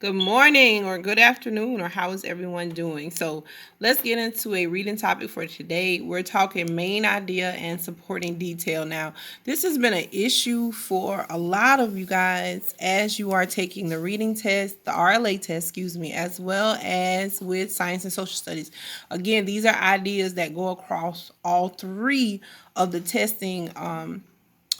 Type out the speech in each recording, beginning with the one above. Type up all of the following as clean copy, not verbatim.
Good morning or good afternoon, or how is everyone doing? So, let's get into a reading topic for today. We're talking main idea and supporting detail. Now, this has been an issue for a lot of you guys as you are taking the reading test, the RLA test, excuse me, as well as with science and social studies. Again, these are ideas that go across all three of the testing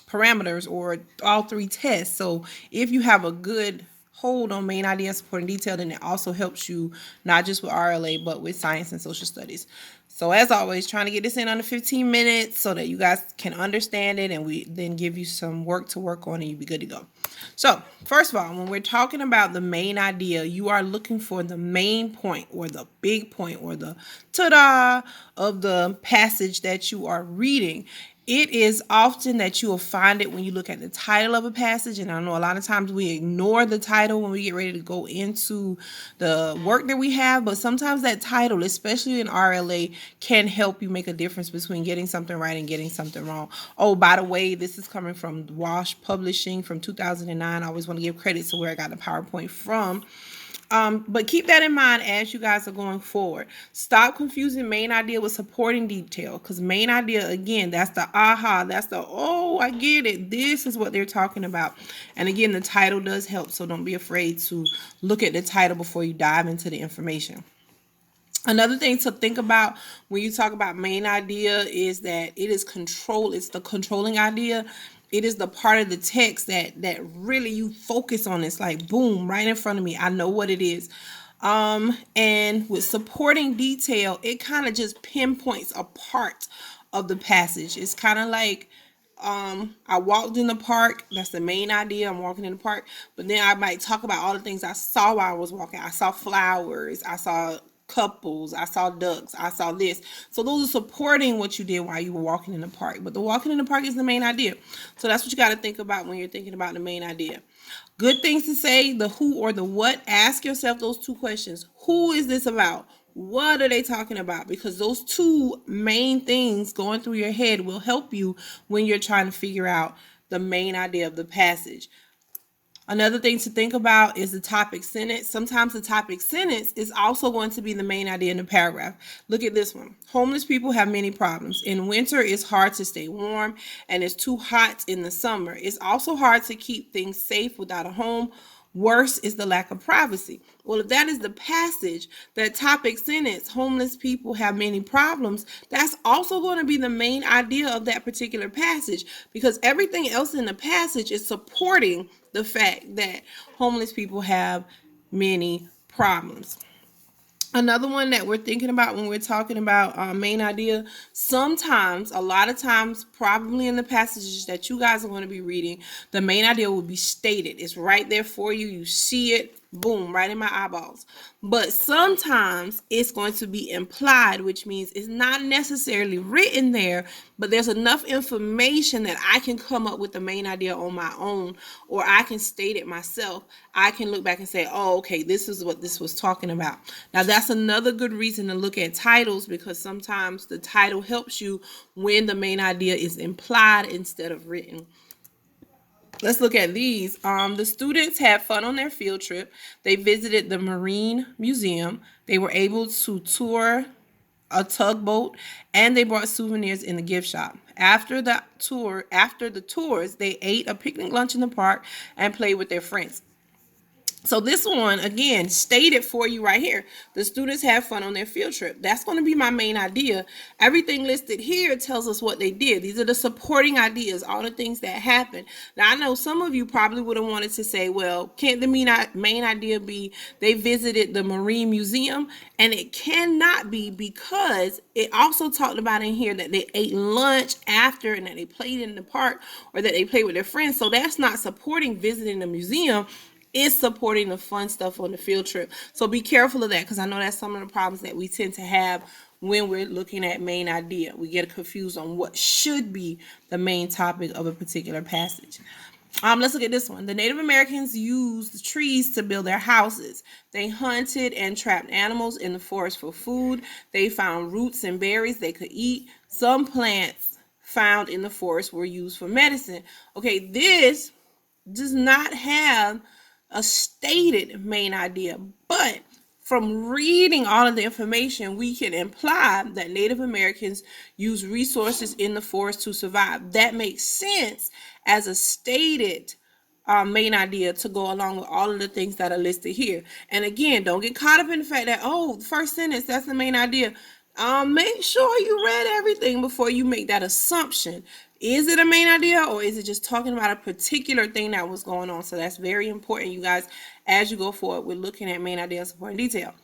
parameters or all three tests. So if you have a good hold on main idea and supporting detail, then it also helps you not just with RLA but with science and social studies. So as always, trying to get this in under 15 minutes so that you guys can understand it, and we then give you some work to work on and you'll be good to go. So first of all, when we're talking about the main idea, you are looking for the main point or the big point or the ta-da of the passage that you are reading. It is often that you will find it when you look at the title of a passage. And I know a lot of times we ignore the title when we get ready to go into the work that we have, but sometimes that title, especially in RLA, can help you make a difference between getting something right and getting something wrong. Oh, by the way, this is coming from Wash Publishing from 2009. I always want to give credit to where I got the PowerPoint from. But keep that in mind as you guys are going forward. Stop confusing main idea with supporting detail, because main idea, again, that's the aha, that's the, oh, I get it. This is what they're talking about. And again, the title does help, so don't be afraid to look at the title before you dive into the information. Another thing to think about when you talk about main idea is that it is control. It's the controlling idea. It is the part of the text that really you focus on. It's like boom, right in front of me. I know what it is. And with supporting detail, it kind of just pinpoints a part of the passage. It's kind of like I walked in the park. That's the main idea. I'm walking in the park, but then I might talk about all the things I saw while I was walking. I saw flowers, I saw couples, I saw ducks, I saw this. So those are supporting what you did while you were walking in the park, but the walking in the park is the main idea. So that's what you got to think about when you're thinking about the main idea. Good things to say, the who or the what. Ask yourself those two questions. Who is this about? What are they talking about? Because those two main things going through your head will help you when you're trying to figure out the main idea of the passage. Another thing to think about is the topic sentence. Sometimes the topic sentence is also going to be the main idea in the paragraph. Look at this one. Homeless people have many problems. In winter, it's hard to stay warm, and it's too hot in the summer. It's also hard to keep things safe without a home. Worse is the lack of privacy. Well, if that is the passage, that topic sentence, homeless people have many problems, that's also going to be the main idea of that particular passage, because everything else in the passage is supporting the fact that homeless people have many problems. Another one that we're thinking about when we're talking about main idea, sometimes, a lot of times, probably in the passages that you guys are going to be reading, the main idea will be stated. It's right there for you. You see it, boom, right in my eyeballs. But sometimes it's going to be implied, which means it's not necessarily written there, but there's enough information that I can come up with the main idea on my own, or I can state it myself. I can look back and say, oh, okay, this is what this was talking about. Now, that's another good reason to look at titles, because sometimes the title helps you when the main idea is implied instead of written. Let's look at these. The students had fun on their field trip. They visited the Marine Museum. They were able to tour a tugboat, and they brought souvenirs in the gift shop. After the tours, they ate a picnic lunch in the park and played with their friends. So this one, again, stated for you right here. The students have fun on their field trip. That's going to be my main idea. Everything listed here tells us what they did. These are the supporting ideas, all the things that happened. Now, I know some of you probably would have wanted to say, well, can't the main idea be they visited the Marine Museum? And it cannot be, because it also talked about in here that they ate lunch after and that they played in the park, or that they played with their friends. So that's not supporting visiting the museum. Is supporting the fun stuff on the field trip. So be careful of that, because I know that's some of the problems that we tend to have when we're looking at main idea. We get confused on what should be the main topic of a particular passage. Let's look at this one. The Native Americans used trees to build their houses. They hunted and trapped animals in the forest for food. They found roots and berries they could eat. Some plants found in the forest were used for medicine. Okay, this does not have a stated main idea. But from reading all of the information, we can imply that Native Americans use resources in the forest to survive. That makes sense as a stated main idea to go along with all of the things that are listed here. And again, don't get caught up in the fact that, oh, the first sentence, that's the main idea. Make sure you read everything before you make that assumption. Is it a main idea, or is it just talking about a particular thing that was going on? So that's very important, you guys, as you go forward with looking at main idea and supporting detail.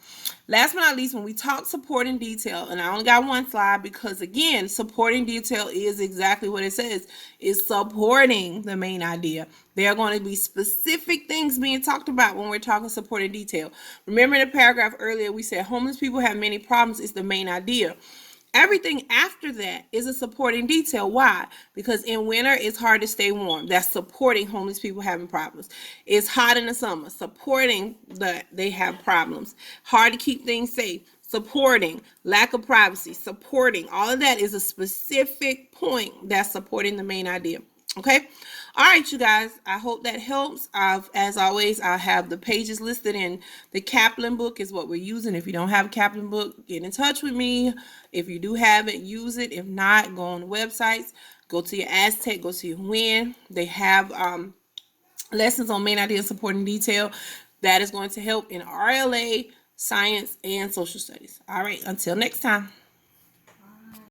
Last but not least, when we talk supporting detail, and I only got one slide because, again, supporting detail is exactly what it says. It's supporting the main idea. There are going to be specific things being talked about when we're talking supporting detail. Remember in the paragraph earlier, we said homeless people have many problems. It's the main idea. Everything after that is a supporting detail. Why? Because in winter, it's hard to stay warm. That's supporting homeless people having problems. It's hot in the summer. Supporting that they have problems. Hard to keep things safe. Supporting lack of privacy. Supporting. All of that is a specific point that's supporting the main idea. Okay. All right, you guys. I hope that helps. As always, I'll have the pages listed in the Kaplan book is what we're using. If you don't have a Kaplan book, get in touch with me. If you do have it, use it. If not, go on the websites. Go to your Aztec. Go to your WIN. They have lessons on main idea and supporting detail. That is going to help in RLA, science, and social studies. All right. Until next time.